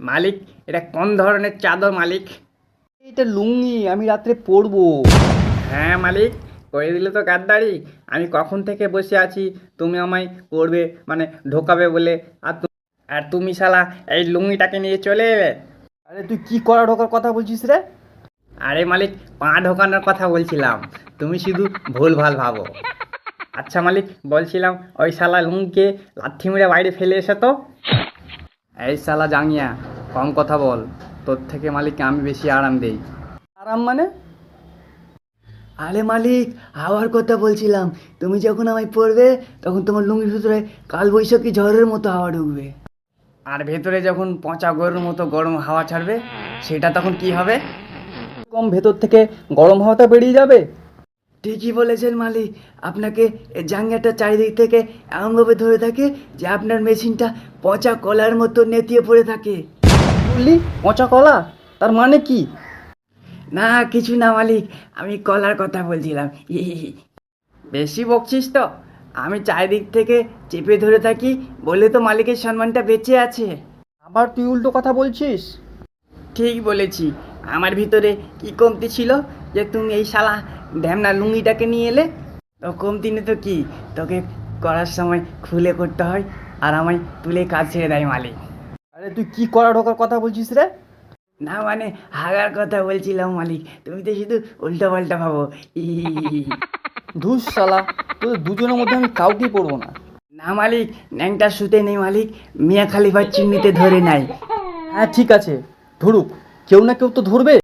মালিক, এটা কোন ধরনের চাদর মালিক? এটা লুঙ্গি, আমি রাত্রে পরবো। হ্যাঁ মালিক, করে দিলে তো গাদ্দারি। আমি কখন থেকে বসে আছি তুমি আমায় করবে মানে ঢোকাবে বলে, আর তুমি শালা এই লুঙ্গিটাকে নিয়ে চলে এলে। আরে তুই কি করা ঢোকার কথা বলছিস রে? আরে মালিক, পা ঢোকানোর কথা বলছিলাম, তুমি শুধু ভুল ভাল ভাবো। আচ্ছা মালিক, বলছিলাম ওই শালা লুঙ্গিকে লাথি মেরে বাইরে ফেলে এসে তো। এই শালা জাঙ্গিয়া, কম কথা বল, তোর থেকে মালিককে আমি বেশি আরাম দেই। আরাম মানে? আরে মালিক, হাওয়ার কথা বলছিলাম। তুমি যখন আমায় পড়বে তখন তোমার লুঙ্গির ভিতরে কালবৈশাখী ঝড়ের মতো হাওয়া ঢুকবে। আর ভেতরে যখন পচা গরুর মতো গরম হাওয়া ছাড়বে, সেটা তখন কি হবে? কম ভেতর থেকে গরম হাওয়াটা বেরিয়ে যাবে। ঠিকই বলেছেন মালিক। আপনাকে এই জাঙ্গিয়াটা চারিদিক থেকে এমনভাবে ধরে থাকে যে আপনার মেশিনটা পচা কলার মতো নেতিয়ে পড়ে থাকে। বললি পচা কলা? তার মানে কি? না কিছু না মালিক, আমি কলার কথা বলছিলাম। বেশি বকছিস তো। আমি চারিদিক থেকে চেপে ধরে থাকি বলে তো মালিকের সম্মানটা বেঁচে আছে। আবার তুই উল্টো কথা বলছিস? ঠিক বলেছি। আমার ভিতরে কি কমতি ছিল যে তুমি এই শালা ঢ্যামনা লুঙ্গিটাকে নিয়ে এলে? তো কমতি নেই তো কি, তোকে করার সময় খুলে করতে হয়, আর আমায় তুলে কাজ ছেড়ে দেয় মালিক। আরে তুই কি করা ঢোকার কথা বলছিস রে? না মানে হাগার কথা বলছিলাম মালিক, তুমি তো শুধু উল্টো পাল্টা ভাবো। ধুস শালা, তোদের দুজনের মধ্যে আমি কাউকেই পড়বো না। না মালিক, ন্যাংটা শুতে নেই মালিক, মিয়া খালিফার চিমনিতে ধরে নাই। হ্যাঁ ঠিক আছে, ধরুক, কেউ না কেউ তো ধরবে।